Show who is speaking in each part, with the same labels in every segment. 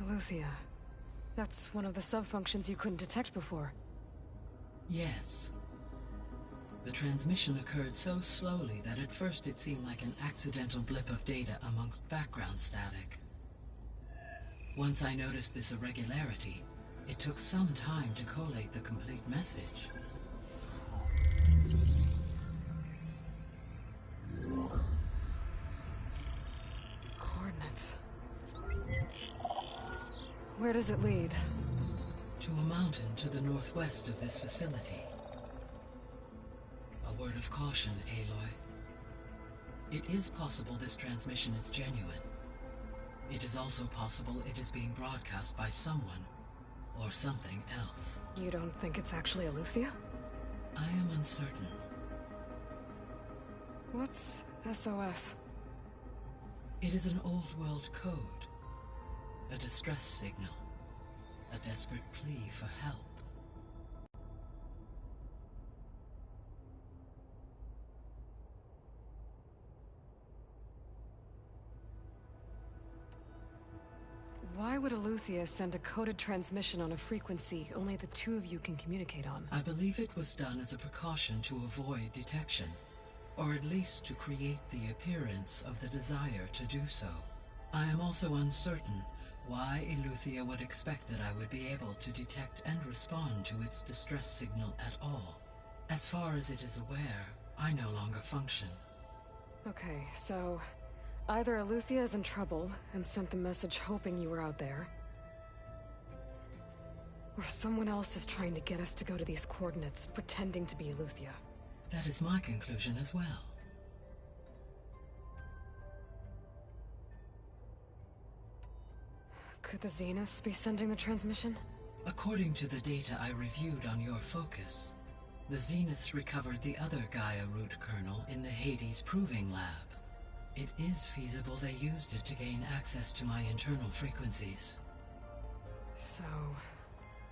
Speaker 1: Aletheia. That's one of the sub-functions you couldn't detect before.
Speaker 2: Yes. The transmission occurred so slowly that at first it seemed like an accidental blip of data amongst background static. Once I noticed this irregularity, it took some time to collate the complete message.
Speaker 1: Coordinates. Where does it lead?
Speaker 2: To a mountain to the northwest of this facility. A word of caution, Aloy. It is possible this transmission is genuine. It is also possible it is being broadcast by someone or something else.
Speaker 1: You don't think it's actually Aletheia?
Speaker 2: I am uncertain.
Speaker 1: What's SOS?
Speaker 2: It is an old world code. A distress signal. A desperate plea for help.
Speaker 1: Why would Aletheia send a coded transmission on a frequency only the two of you can communicate on?
Speaker 2: I believe it was done as a precaution to avoid detection, or at least to create the appearance of the desire to do so. I am also uncertain why Aletheia would expect that I would be able to detect and respond to its distress signal at all. As far as it is aware, I no longer function.
Speaker 1: Okay, so either Aletheia is in trouble and sent the message hoping you were out there, or someone else is trying to get us to go to these coordinates, pretending to be Aletheia.
Speaker 2: That is my conclusion as well.
Speaker 1: Could the Zeniths be sending the transmission?
Speaker 2: According to the data I reviewed on your focus, the Zeniths recovered the other Gaia root kernel in the Hades Proving Lab. It is feasible they used it to gain access to my internal frequencies.
Speaker 1: So,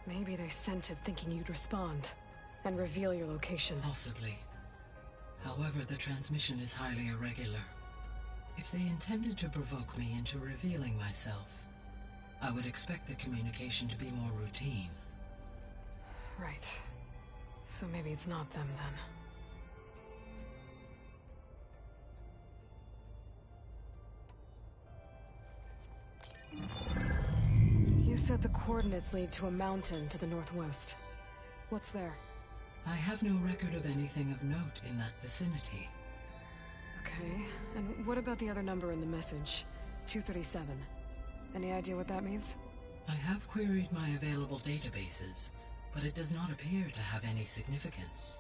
Speaker 1: maybe they sent it thinking you'd respond and reveal your location.
Speaker 2: Possibly. However, the transmission is highly irregular. If they intended to provoke me into revealing myself, I would expect the communication to be more routine.
Speaker 1: Right. So maybe it's not them then. You said the coordinates lead to a mountain to the northwest. What's there?
Speaker 2: I have no record of anything of note in that vicinity.
Speaker 1: Okay, and what about the other number in the message? 237. Any idea what that means?
Speaker 2: I have queried my available databases, but it does not appear to have any significance.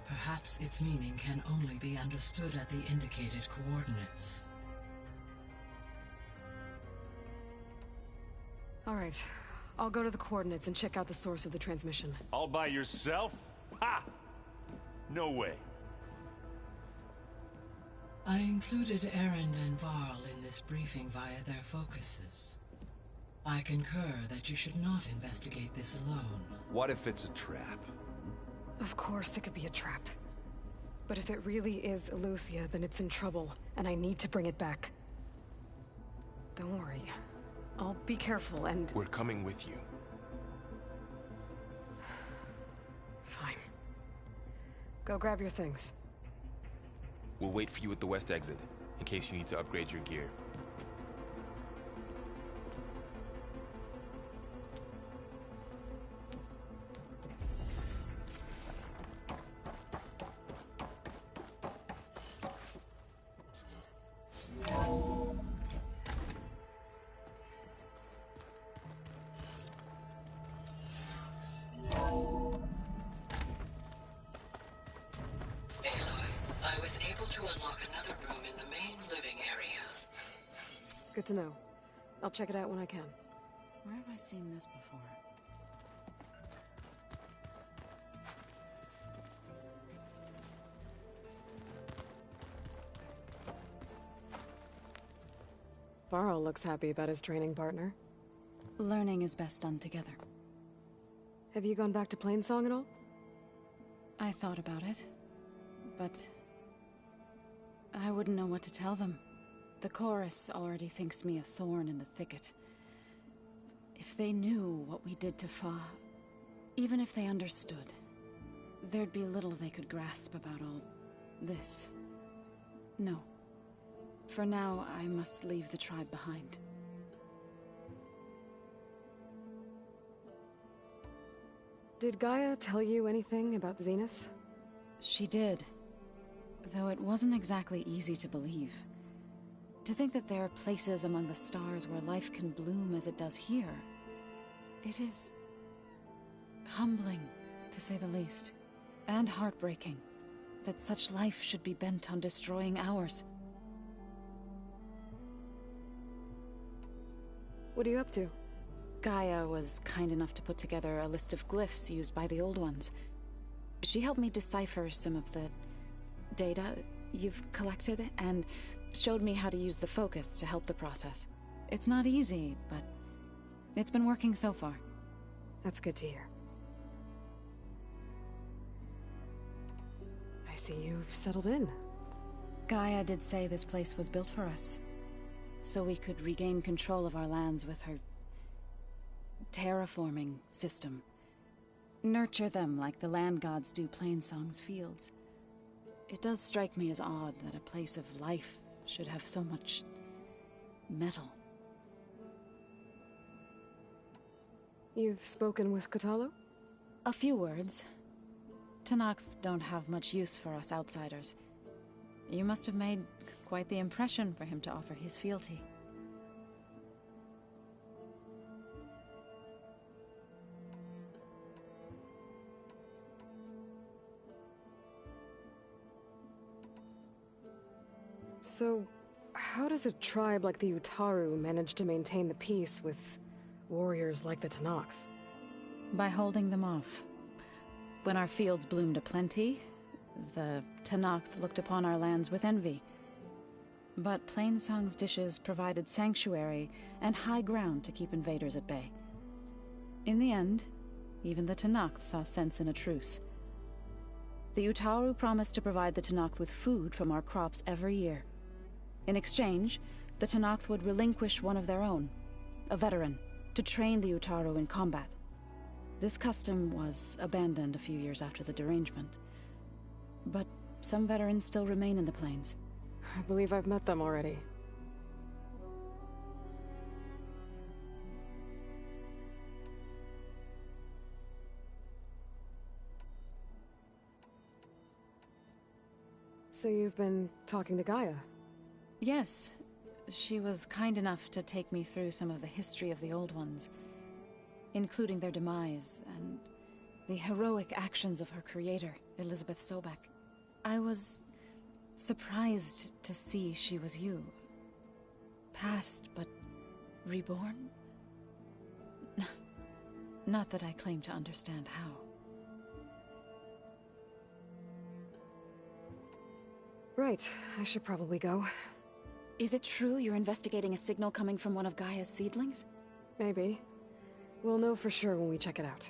Speaker 2: Perhaps its meaning can only be understood at the indicated coordinates.
Speaker 1: All right. I'll go to the coordinates and check out the source of the transmission.
Speaker 3: All by yourself? Ha! No way.
Speaker 2: I included Erend and Varl in this briefing via their focuses. I concur that you should not investigate this alone.
Speaker 3: What if it's a trap?
Speaker 1: Of course it could be a trap. But if it really is Aletheia, then it's in trouble, and I need to bring it back. Don't worry. I'll be careful and...
Speaker 3: We're coming with you.
Speaker 1: Fine. Go grab your things.
Speaker 4: We'll wait for you at the west exit, in case you need to upgrade your gear.
Speaker 1: Good to know. I'll check it out when I can.
Speaker 5: Where have I seen this before?
Speaker 1: Varl looks happy about his training partner.
Speaker 5: Learning is best done together.
Speaker 1: Have you gone back to Plainsong at all?
Speaker 5: I thought about it, but I wouldn't know what to tell them. The chorus already thinks me a thorn in the thicket. If they knew what we did to Fa, even if they understood, there'd be little they could grasp about all this. No. For now, I must leave the tribe behind.
Speaker 1: Did Gaia tell you anything about the Zeniths?
Speaker 5: She did. Though it wasn't exactly easy to believe. To think that there are places among the stars where life can bloom as it does here. It is humbling, to say the least. And heartbreaking, that such life should be bent on destroying ours.
Speaker 1: What are you up to?
Speaker 5: Gaia was kind enough to put together a list of glyphs used by the Old Ones. She helped me decipher some of the data you've collected, and showed me how to use the focus to help the process. It's not easy, but it's been working so far.
Speaker 1: That's good to hear. I see you've settled in.
Speaker 5: Gaia did say this place was built for us, so we could regain control of our lands with her terraforming system. Nurture them like the land gods do Plainsong's fields. It does strike me as odd that a place of life should have so much metal.
Speaker 1: You've spoken with Kotallo?
Speaker 5: A few words. Tenakth don't have much use for us outsiders. You must have made quite the impression for him to offer his fealty.
Speaker 1: So, how does a tribe like the Utaru manage to maintain the peace with warriors like the Tenakth?
Speaker 5: By holding them off. When our fields bloomed aplenty, the Tenakth looked upon our lands with envy. But Plainsong's dishes provided sanctuary and high ground to keep invaders at bay. In the end, even the Tenakth saw sense in a truce. The Utaru promised to provide the Tenakth with food from our crops every year. In exchange, the Tenakth would relinquish one of their own, a veteran, to train the Utaru in combat. This custom was abandoned a few years after the derangement. But some veterans still remain in the plains.
Speaker 1: I believe I've met them already. So you've been talking to Gaia?
Speaker 5: Yes. She was kind enough to take me through some of the history of the Old Ones, including their demise and the heroic actions of her creator, Elizabeth Sobek. I was surprised to see she was you. Past, but reborn? Not that I claim to understand how.
Speaker 1: Right, I should probably go.
Speaker 5: Is it true you're investigating a signal coming from one of Gaia's seedlings?
Speaker 1: Maybe. We'll know for sure when we check it out.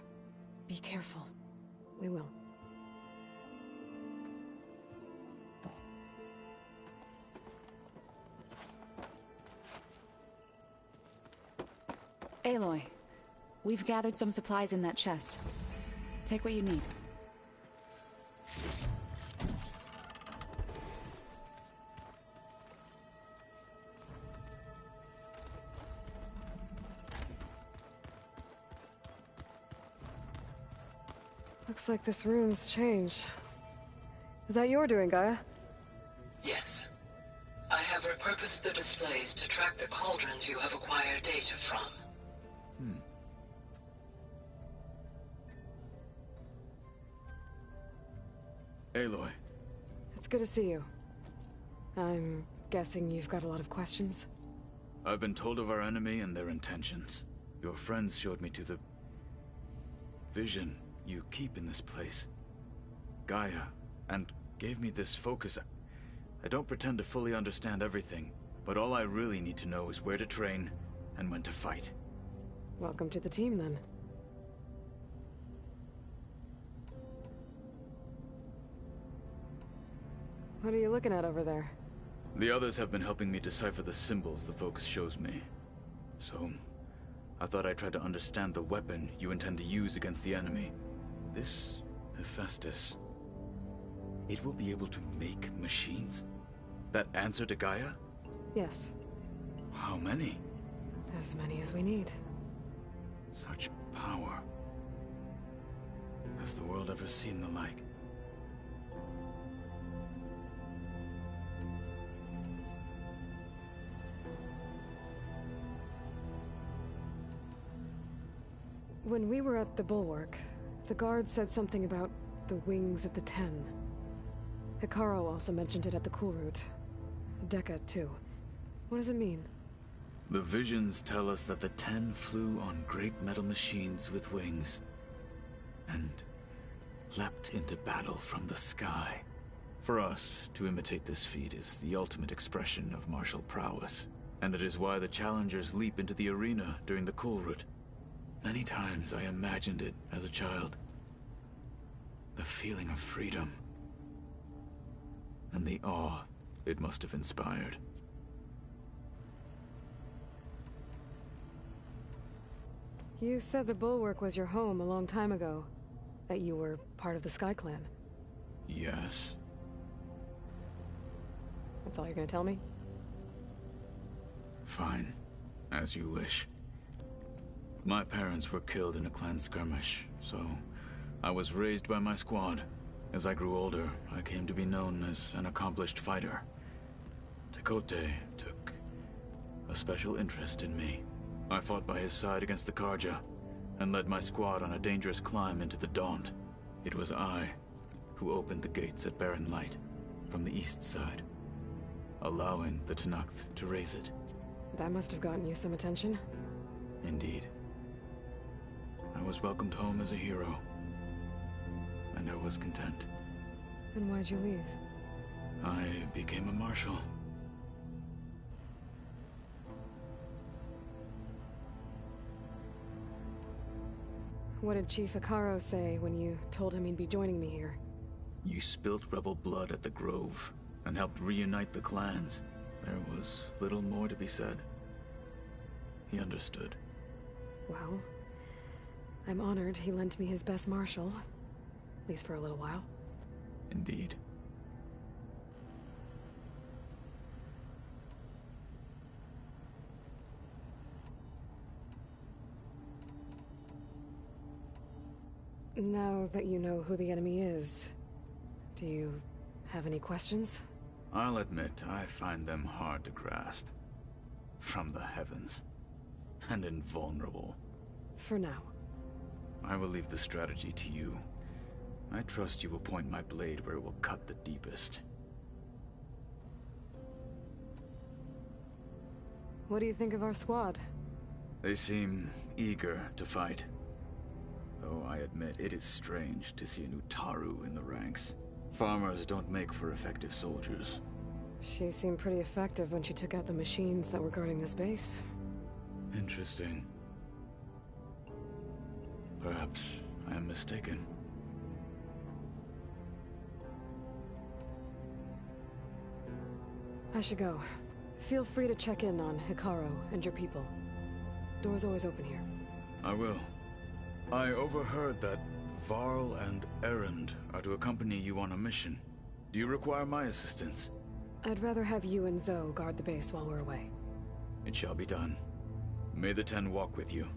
Speaker 5: Be careful.
Speaker 1: We will.
Speaker 5: Aloy, we've gathered some supplies in that chest. Take what you need.
Speaker 1: Looks like this room's changed. Is that your doing, Gaia?
Speaker 2: Yes. I have repurposed the displays to track the cauldrons you have acquired data from.
Speaker 6: Aloy.
Speaker 1: It's good to see you. I'm guessing you've got a lot of questions?
Speaker 6: I've been told of our enemy and their intentions. Your friends showed me to the vision you keep in this place, Gaia, and gave me this focus. I don't pretend to fully understand everything, but all I really need to know is where to train and when to fight.
Speaker 1: Welcome to the team, then. What are you looking at over there?
Speaker 6: The others have been helping me decipher the symbols the Focus shows me. So, I thought I'd try to understand the weapon you intend to use against the enemy. This Hephaestus, it will be able to make machines? That answer to Gaia?
Speaker 1: Yes,
Speaker 6: How many?
Speaker 1: as many as we need.
Speaker 6: Such power. Has the world ever seen the like?
Speaker 1: When we were at the Bulwark, the guard said something about the Wings of the Ten. Hikaru also mentioned it at the Cool Route. Dekka, too. What does it mean?
Speaker 6: The visions tell us that the Ten flew on great metal machines with wings, and leapt into battle from the sky. For us, to imitate this feat is the ultimate expression of martial prowess, and it is why the challengers leap into the arena during the Cool Route. Many times I imagined it as a child. The feeling of freedom, and the awe it must have inspired.
Speaker 1: You said the Bulwark was your home a long time ago. That you were part of the Sky Clan.
Speaker 6: Yes.
Speaker 1: That's all you're gonna tell me?
Speaker 6: Fine. As you wish. My parents were killed in a clan skirmish, so I was raised by my squad. As I grew older, I came to be known as an accomplished fighter. Tekote took a special interest in me. I fought by his side against the Karja, and led my squad on a dangerous climb into the Daunt. It was I who opened the gates at Barren Light from the east side, allowing the Tenakth to raise it.
Speaker 1: That must have gotten you some attention.
Speaker 6: Indeed. I was welcomed home as a hero, and I was content.
Speaker 1: And why'd you leave?
Speaker 6: I became a marshal.
Speaker 1: What did Chief Hikaru say when you told him he'd be joining me here?
Speaker 6: You spilt rebel blood at the Grove, and helped reunite the clans. There was little more to be said. He understood.
Speaker 1: Well, I'm honored he lent me his best marshal. At least for a little while.
Speaker 6: Indeed.
Speaker 1: Now that you know who the enemy is, do you have any questions?
Speaker 6: I'll admit, I find them hard to grasp. From the heavens. And invulnerable.
Speaker 1: For now.
Speaker 6: I will leave the strategy to you. I trust you will point my blade where it will cut the deepest.
Speaker 1: What do you think of our squad?
Speaker 6: They seem eager to fight. Though I admit it is strange to see an Utaru in the ranks. Farmers don't make for effective soldiers.
Speaker 1: She seemed pretty effective when she took out the machines that were guarding this base.
Speaker 6: Interesting. Perhaps I am mistaken.
Speaker 1: I should go. Feel free to check in on Hikaru and your people. Door's always open here.
Speaker 6: I will. I overheard that Varl and Erend are to accompany you on a mission. Do you require my assistance?
Speaker 1: I'd rather have you and Zoe guard the base while we're away.
Speaker 6: It shall be done. May the Ten walk with you.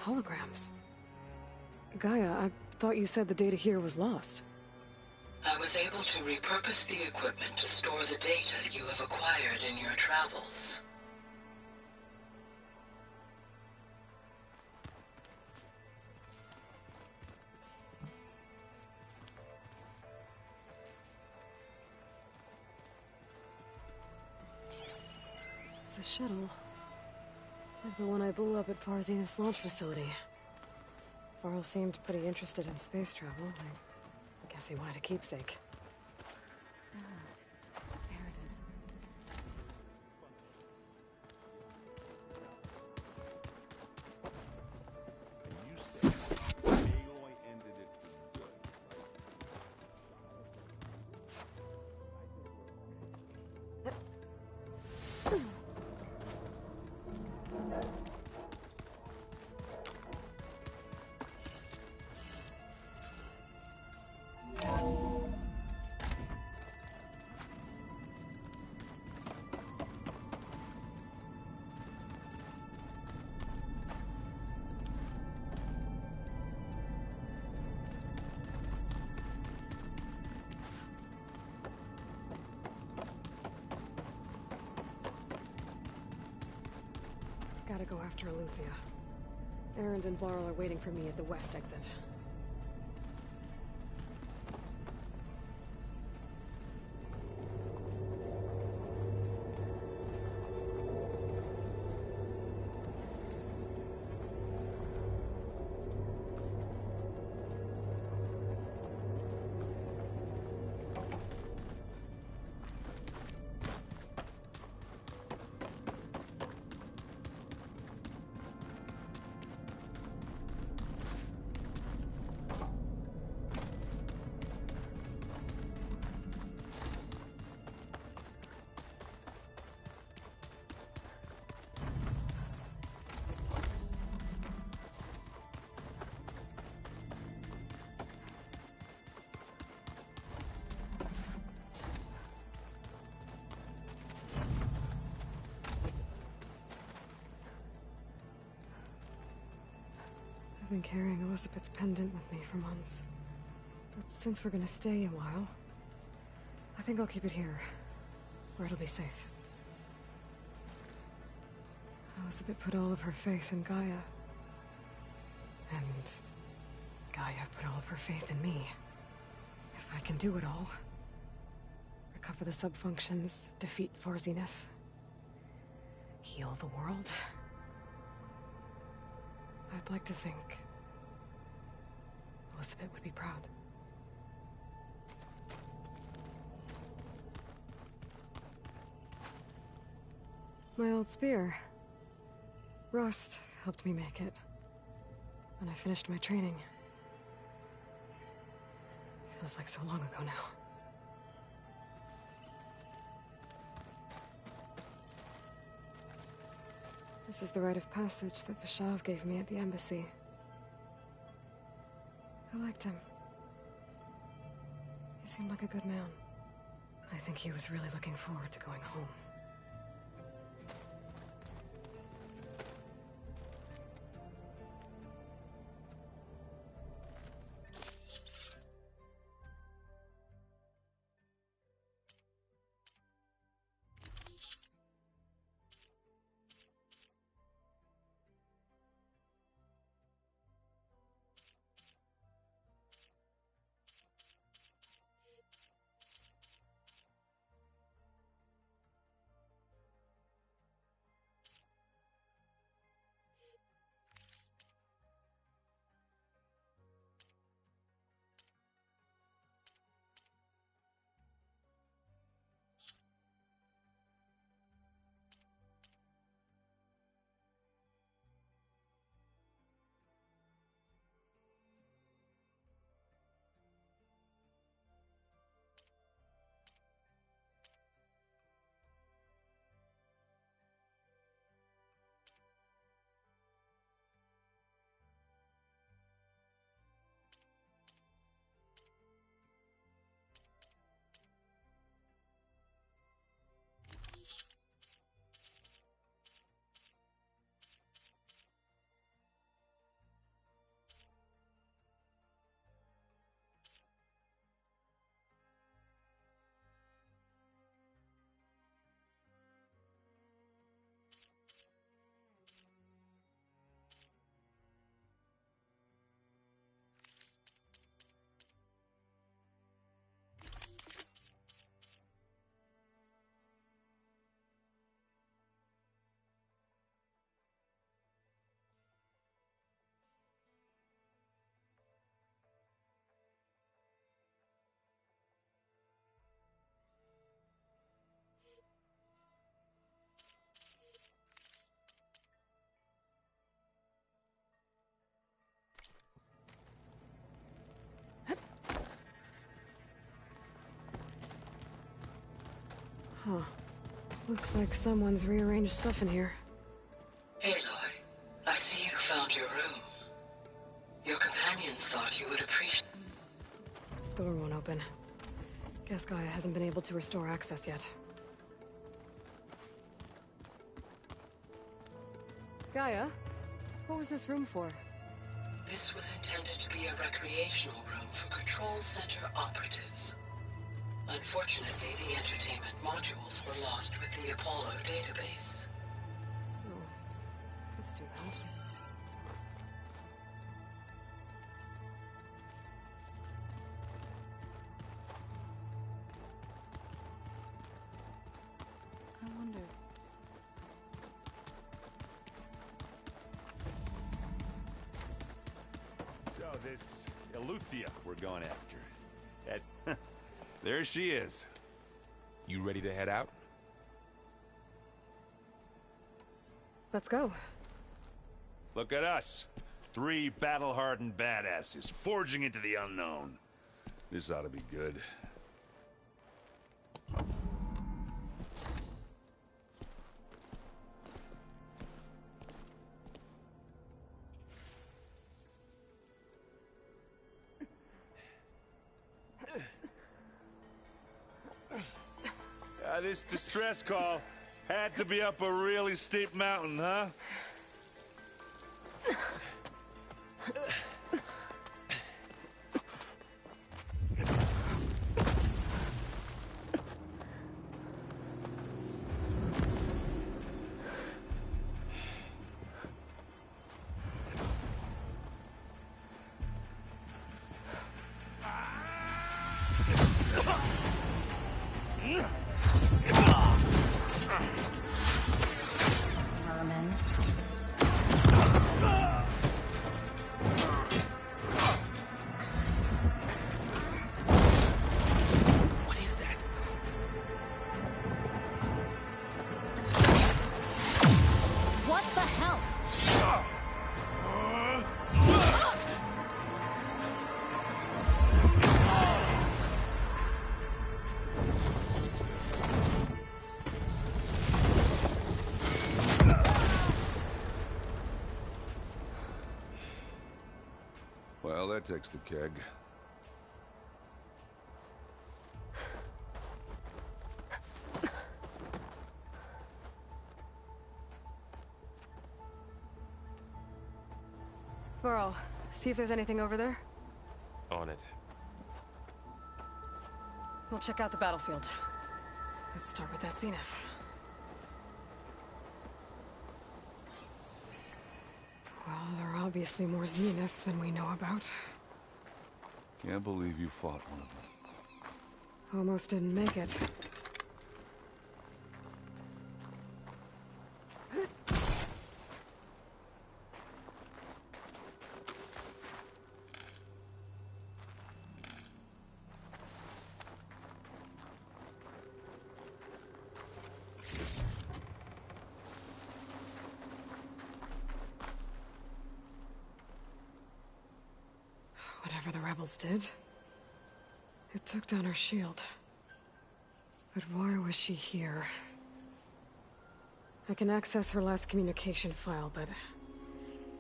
Speaker 1: Holograms. Gaia, I thought you said the data here was lost.
Speaker 2: I was able to repurpose the equipment to store the data you have acquired in your travels.
Speaker 1: It's a shuttle. Like the one I blew up at Far Zenith's launch facility. Varl seemed pretty interested in space travel. I guess he wanted a keepsake.
Speaker 5: There it is.
Speaker 3: You said Aloy ended it for good.
Speaker 1: Gotta go after Eleuthia. Erend and Varl are waiting for me at the west exit. I've been carrying Elizabeth's pendant with me for months. But since we're gonna stay a while, I think I'll keep it here, where it'll be safe. Elizabeth put all of her faith in Gaia. And Gaia put all of her faith in me. If I can do it all, recover the subfunctions, defeat Far Zenith, heal the world, I'd like to think Elizabeth would be proud. My old spear. Rust helped me make it when I finished my training. Feels like so long ago now. This is the rite of passage that Vishav gave me at the embassy. I liked him. He seemed like a good man. I think he was really looking forward to going home. Huh. Looks like someone's rearranged stuff in here.
Speaker 2: Aloy, I see you found your room. Your companions thought you would appreciate...
Speaker 1: Door won't open. Guess Gaia hasn't been able to restore access yet. Gaia? What was this room for?
Speaker 2: This was intended to be a recreational room for Control Center operatives. Unfortunately, the entertainment modules were lost with the Apollo database.
Speaker 1: Oh, that's too bad.
Speaker 5: I wonder...
Speaker 3: So this Eleuthia we're going after. That there she is.
Speaker 4: You ready to head out?
Speaker 1: Let's go.
Speaker 3: Look at us. 3 battle-hardened badasses forging into the unknown. This ought to be good. This distress call had to be up a really steep mountain, huh?
Speaker 5: Vermin.
Speaker 4: What is that?
Speaker 5: What the hell?
Speaker 3: Well, that takes the keg.
Speaker 1: Burrow, see if there's anything over there.
Speaker 4: On it.
Speaker 1: We'll check out the battlefield. Let's start with that Zenith. Well, there are obviously more Zeniths than we know about.
Speaker 3: Can't believe you fought one of them.
Speaker 1: Almost didn't make it. Whatever the rebels did, it took down her shield. But why was she here? I can access her last communication file, but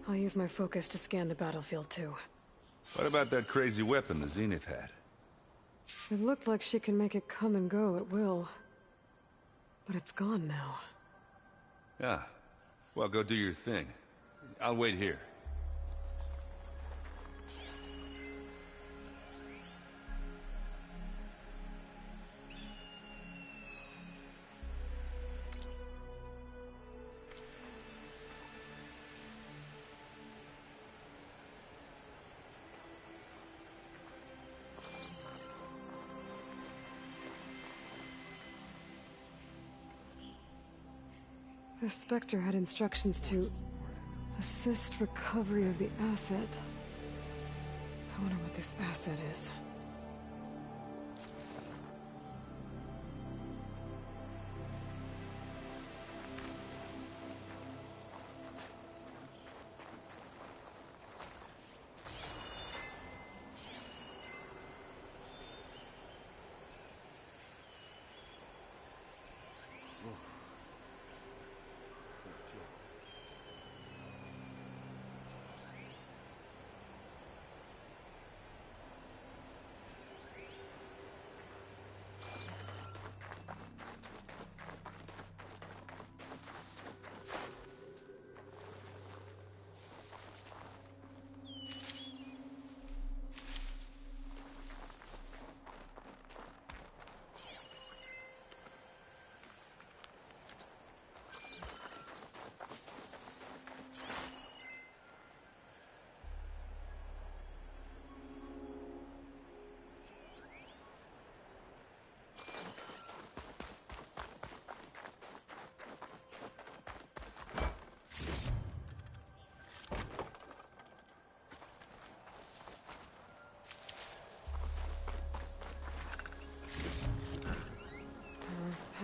Speaker 1: I'll use my focus to scan the battlefield too.
Speaker 3: What about that crazy weapon the Zenith had?
Speaker 1: It looked like she can make it come and go at will. But it's gone now.
Speaker 3: Yeah. Well, go do your thing. I'll wait here.
Speaker 1: The Spectre had instructions to assist recovery of the asset. I wonder what this asset is.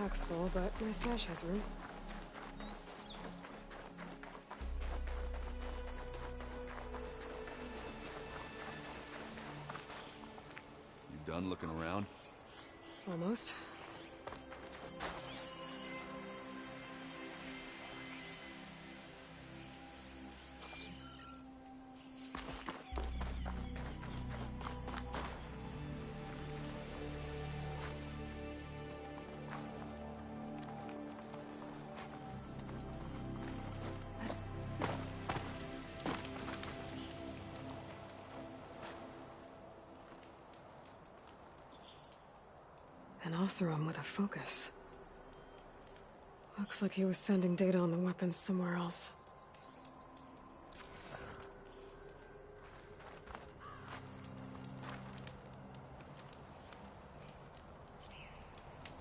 Speaker 1: pack's full, but my stash has room.
Speaker 3: You done looking around?
Speaker 1: Almost. An Oseram with a focus. Looks like he was sending data on the weapons somewhere else.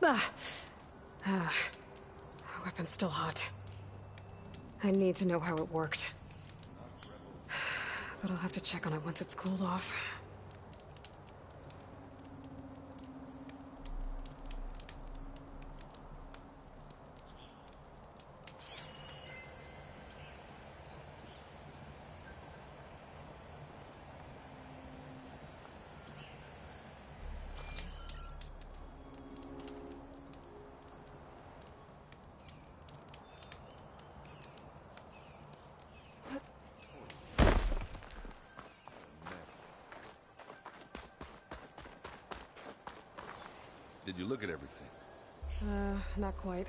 Speaker 1: Ah! Ah. The weapon's still hot. I need to know how it worked. But I'll have to check on it once it's cooled off.
Speaker 3: Did you look at everything?
Speaker 1: Not quite.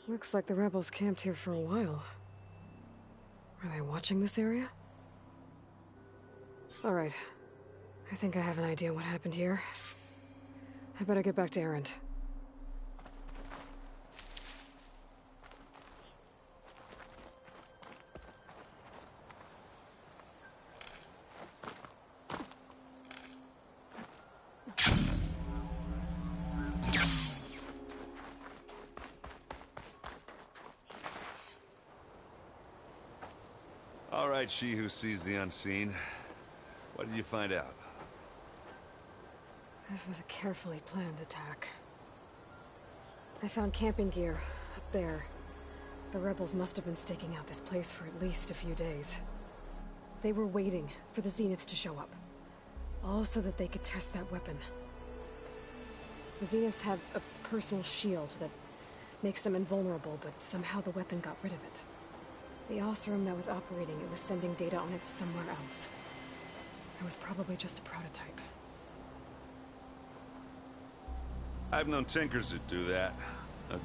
Speaker 1: Looks like the rebels camped here for a while. Are they watching this area? All right. I think I have an idea what happened here. I better get back to Erend.
Speaker 3: All right, she who sees the unseen. What did you find out?
Speaker 1: This was a carefully planned attack. I found camping gear up there. The rebels must have been staking out this place for at least a few days. They were waiting for the Zeniths to show up. All so that they could test that weapon. The Zeniths have a personal shield that makes them invulnerable, but somehow the weapon got rid of it. The Oseram that was operating it was sending data on it somewhere else. It was probably just a prototype.
Speaker 3: I've known tinkers that do that.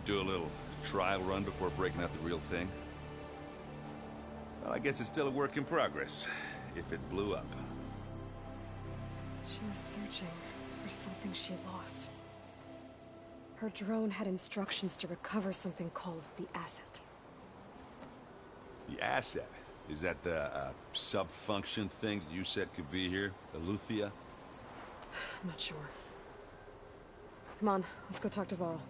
Speaker 3: Do a little trial run before breaking out the real thing. Well, I guess it's still a work in progress, if it blew up.
Speaker 1: She was searching for something she lost. Her drone had instructions to recover something called the Asset.
Speaker 3: The Asset? Is that the sub-function thing that you said could be here? Eleuthia?
Speaker 1: I'm not sure. Come on, let's go talk to Varl.